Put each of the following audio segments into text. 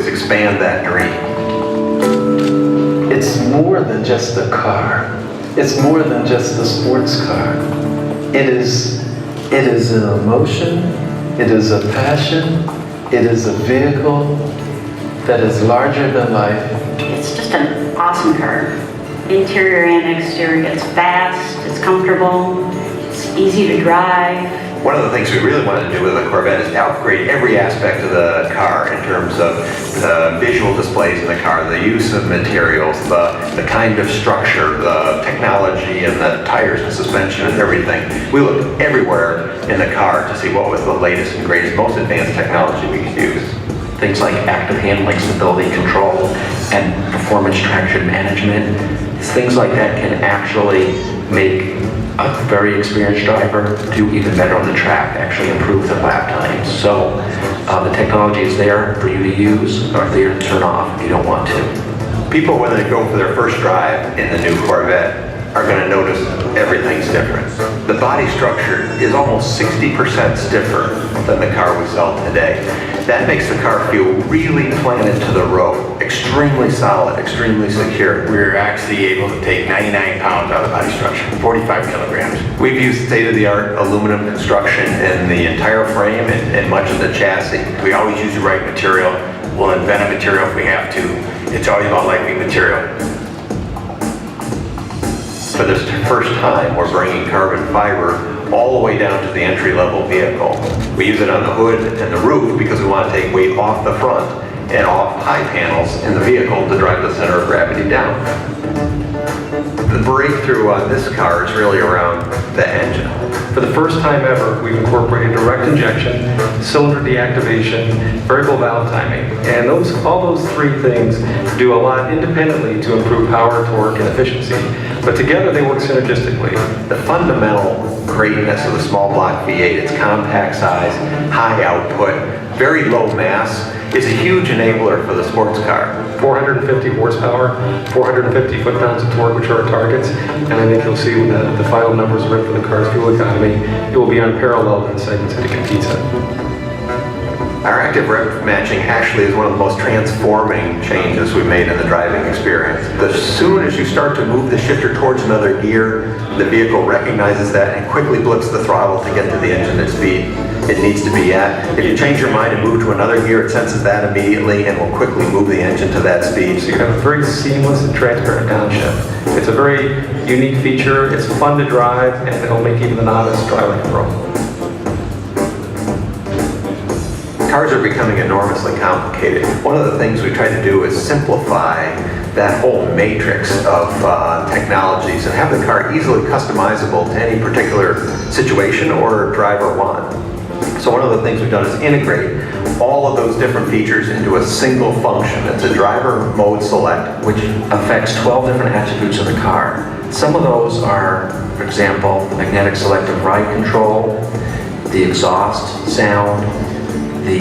just expand that dream. It's more than just a car. It's more than just a sports car. It is an emotion, it is a passion, it is a vehicle that is larger than life. It's just an awesome car. Interior and exterior, it's fast, it's comfortable, it's easy to drive. One of the things we really wanted to do with the Corvette is to upgrade every aspect of the car in terms of the visual displays in the car, the use of materials, the kind of structure, the technology, and the tires and suspension and everything. We looked everywhere in the car to see what was the latest and greatest, most advanced technology we could use. Things like active handling, stability control, and performance traction management. Things like that can actually make a very experienced driver do even better on the track, actually improve their lap times. So the technology is there for you to use or there to turn off if you don't want to. People, when they go for their first drive in the new Corvette, are going to notice everything's different. The body structure is almost 60% stiffer than the car we sell today. That makes the car feel really planted to the road, extremely solid, extremely secure. We're actually able to take 99 pounds out of the body structure, 45 kilograms. We've used state-of-the-art aluminum construction in the entire frame and much of the chassis. We always use the right material. We'll invent a material if we have to. It's always about lightweight material. For this first time, we're bringing carbon fiber all the way down to the entry-level vehicle. We use it on the hood and the roof because we want to take weight off the front and off high panels in the vehicle to drive the center of gravity down. The breakthrough on this car is really around the engine. For the first time ever, we've incorporated direct injection, cylinder deactivation, variable valve timing, and all those three things do a lot independently to improve power, torque, and efficiency. But together they work synergistically. The fundamental greatness of the small block V8, its compact size, high output, very low mass, is a huge enabler for the sports car. 450 horsepower, 450 foot-pounds of torque, which are our targets, and I think you'll see when the final numbers are for the car's fuel economy, it will be unparalleled in the segments that it competes in. Our active rev matching actually is one of the most transforming changes we've made in the driving experience. As soon as you start to move the shifter towards another gear, the vehicle recognizes that and quickly blips the throttle to get to the engine at speed it needs to be at. If you change your mind and move to another gear, it senses that immediately and will quickly move the engine to that speed. So you have a very seamless and transparent downshift. It's a very unique feature, it's fun to drive, and it'll make even the novice drive like a pro. Cars are becoming enormously complicated. One of the things we try to do is simplify that whole matrix of technologies and have the car easily customizable to any particular situation or driver want. So one of the things we've done is integrate all of those different features into a single function. It's a driver mode select, which affects 12 different attributes of the car. Some of those are, for example, magnetic selective ride control, the exhaust sound, the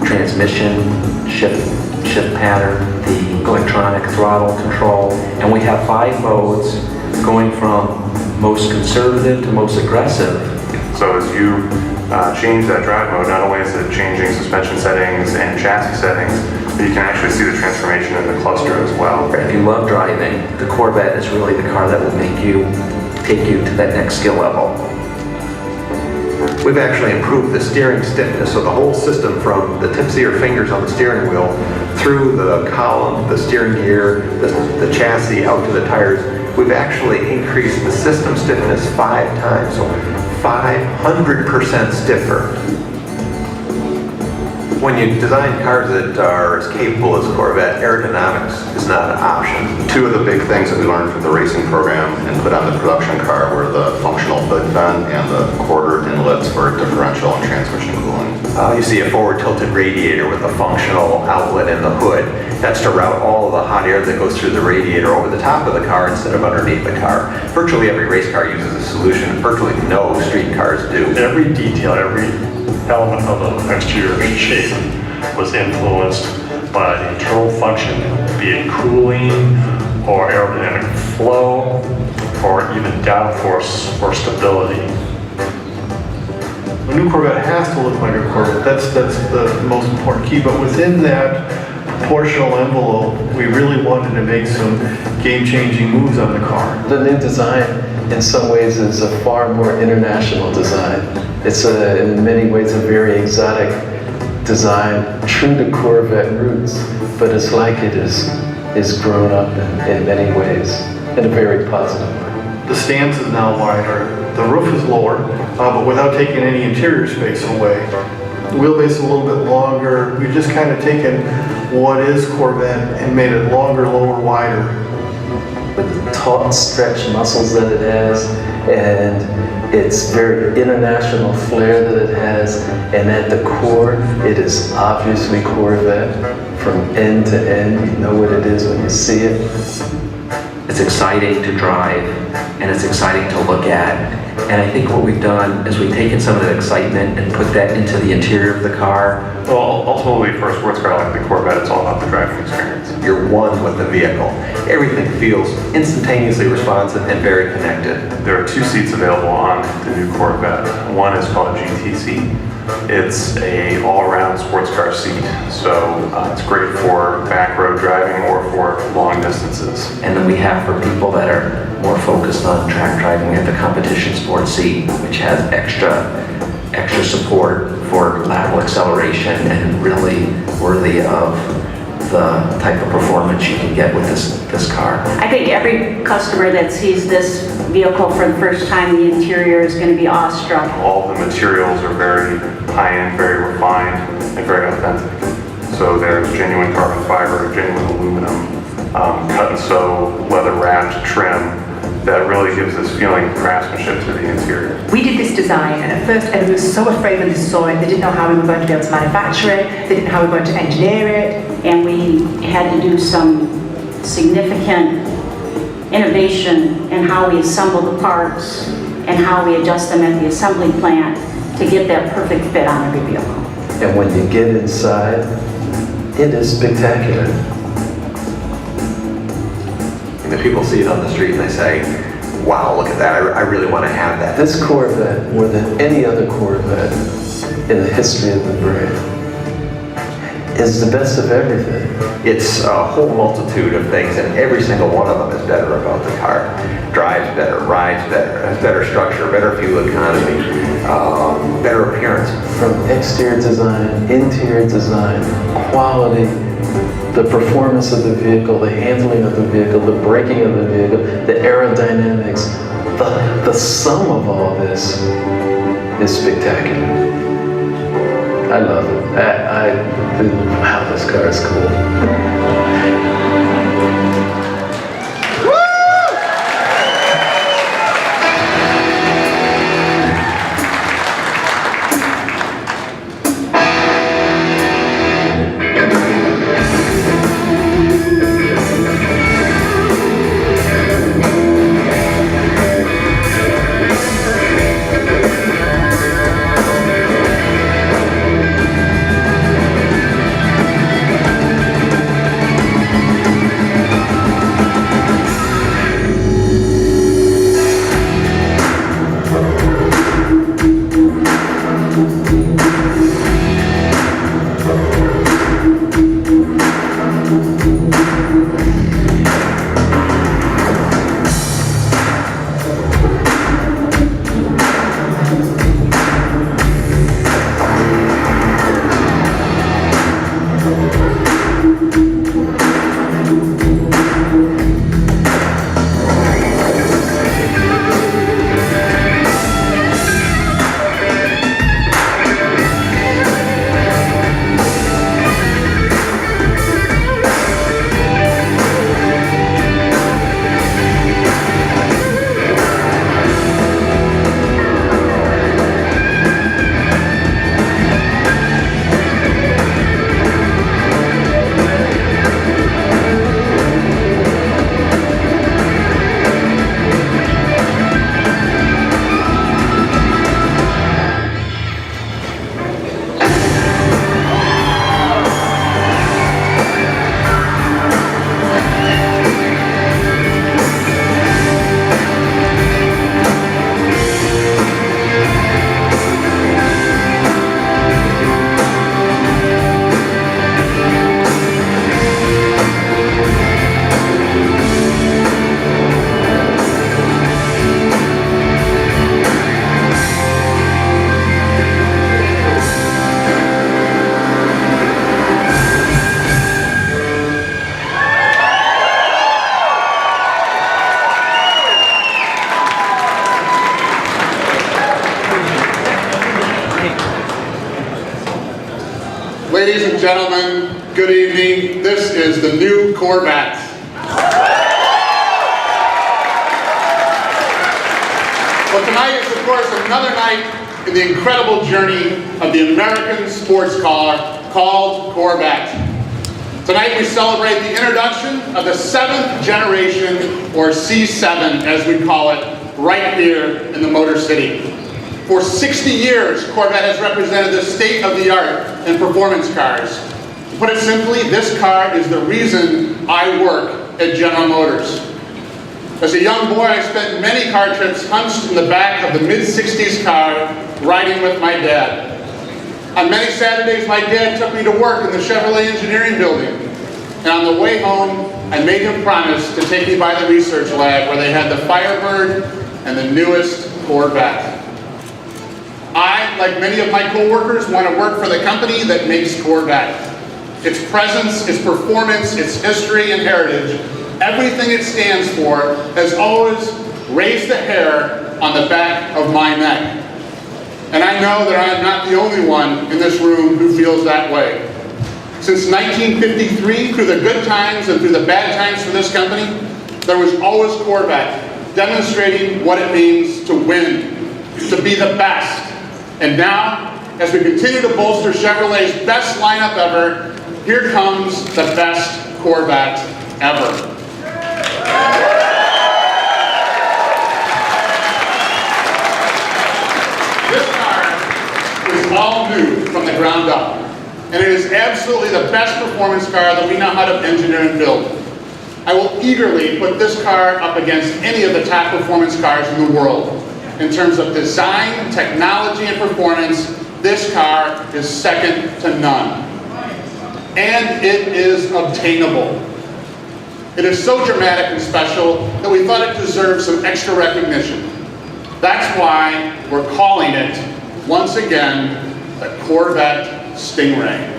transmission shift pattern, the electronic throttle control, and we have 5 modes going from most conservative to most aggressive. So as you change that drive mode, not only is it changing suspension settings and chassis settings, but you can actually see the transformation in the cluster as well. If you love driving, the Corvette is really the car that will take you to that next skill level. We've actually improved the steering stiffness of the whole system from the tips of your fingers on the steering wheel through the column, the steering gear, the chassis out to the tires. We've actually increased the system stiffness 5 times, so 500% stiffer. When you design cars that are as capable as Corvette, aerodynamics is not an option. 2 of the big things that we learned from the racing program and put on the production car were the functional hood vent and the quarter inlets for differential and transmission cooling. You see a forward tilted radiator with a functional outlet in the hood. That's to route all of the hot air that goes through the radiator over the top of the car instead of underneath the car. Virtually every race car uses a solution. Virtually no street cars do. Every detail, every element of the exterior shape was influenced by the internal function, be it cooling or aerodynamic flow or even downforce or stability. A new Corvette has to look like a Corvette. That's the most important key. But within that, proportional envelope, we really wanted to make some game-changing moves on the car. The new design, in some ways, is a far more international design. It's in many ways a very exotic design, true to Corvette roots, but it's like it is grown up in many ways, in a very positive way. The stance is now wider, the roof is lower, but without taking any interior space away. The wheelbase is a little bit longer. We've just kind of taken what is Corvette and made it longer, lower, wider. With the taut, stretched muscles that it has, and its very international flair that it has, and at the core, it is obviously Corvette. From end to end, you know what it is when you see it. It's exciting to drive, and it's exciting to look at. And I think what we've done is we've taken some of that excitement and put that into the interior of the car. Well, ultimately, for a sports car like the Corvette, it's all about the driving experience. You're one with the vehicle. Everything feels instantaneously responsive and very connected. There are 2 seats available on the new Corvette. One is called a GT seat. It's a all-around sports car seat, so it's great for back road driving or for long distances. And then we have for people that are more focused on track driving, we have the competition sports seat, which has extra support for lateral acceleration and really worthy of the type of performance you can get with this car. I think every customer that sees this vehicle for the first time, the interior is going to be awestruck. All the materials are very high-end, very refined, and very authentic. So there's genuine carbon fiber, genuine aluminum, cut and sew, leather-wrapped trim that really gives this feeling of craftsmanship to the interior. We did this design, and at first everyone was so afraid when they saw it. They didn't know how we were going to be able to manufacture it. They didn't know how we were going to engineer it. And we had to do some significant innovation in how we assemble the parts and how we adjust them at the assembly plant to get that perfect fit on every vehicle. And when you get inside, it is spectacular. And the people see it on the street and they say, wow, look at that, I really want to have that. This Corvette, more than any other Corvette in the history of the brand, is the best of everything. It's a whole multitude of things, and every single one of them is better about the car. Drives better, rides better, has better structure, better fuel economy, better appearance. From exterior design, interior design, quality, the performance of the vehicle, the handling of the vehicle, the braking of the vehicle, the aerodynamics, the sum of all this is spectacular. I love it. Wow, this car is cool. and gentlemen, good evening. This is the new Corvette. Well, tonight is, of course, another night in the incredible journey of the American sports car called Corvette. Tonight we celebrate the introduction of the 7th generation, or C7 as we call it, right here in the Motor City. For 60 years, Corvette has represented the state-of-the-art in performance cars. To put it simply, this car is the reason I work at General Motors. As a young boy, I spent many car trips hunched in the back of the mid-60s car, riding with my dad. On many Saturdays, my dad took me to work in the Chevrolet engineering building. And on the way home, I made him promise to take me by the research lab where they had the Firebird and the newest Corvette. I, like many of my co-workers, want to work for the company that makes Corvette. Its presence, its performance, its history and heritage, everything it stands for has always raised the hair on the back of my neck. And I know that I am not the only one in this room who feels that way. Since 1953, through the good times and through the bad times for this company, there was always Corvette, demonstrating what it means to win, to be the best. And now, as we continue to bolster Chevrolet's best lineup ever, here comes the best Corvette ever. This car is all new from the ground up, and it is absolutely the best performance car that we know how to engineer and build. I will eagerly put this car up against any of the top performance cars in the world. In terms of design, technology, and performance, this car is second to none. And it is obtainable. It is so dramatic and special that we thought it deserved some extra recognition. That's why we're calling it, once again, the Corvette Stingray.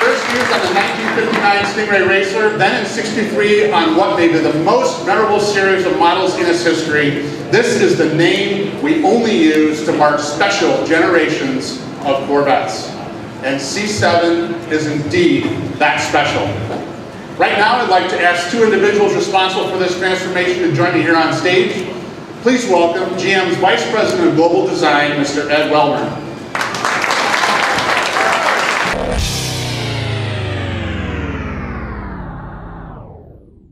First used on the 1959 Stingray Racer, then in '63 on what may be the most memorable series of models in its history, this is the name we only use to mark special generations of Corvettes. And C7 is indeed that special. Right now, I'd like to ask two individuals responsible for this transformation to join me here on stage. Please welcome GM's Vice President of Global Design, Mr. Ed Wellman.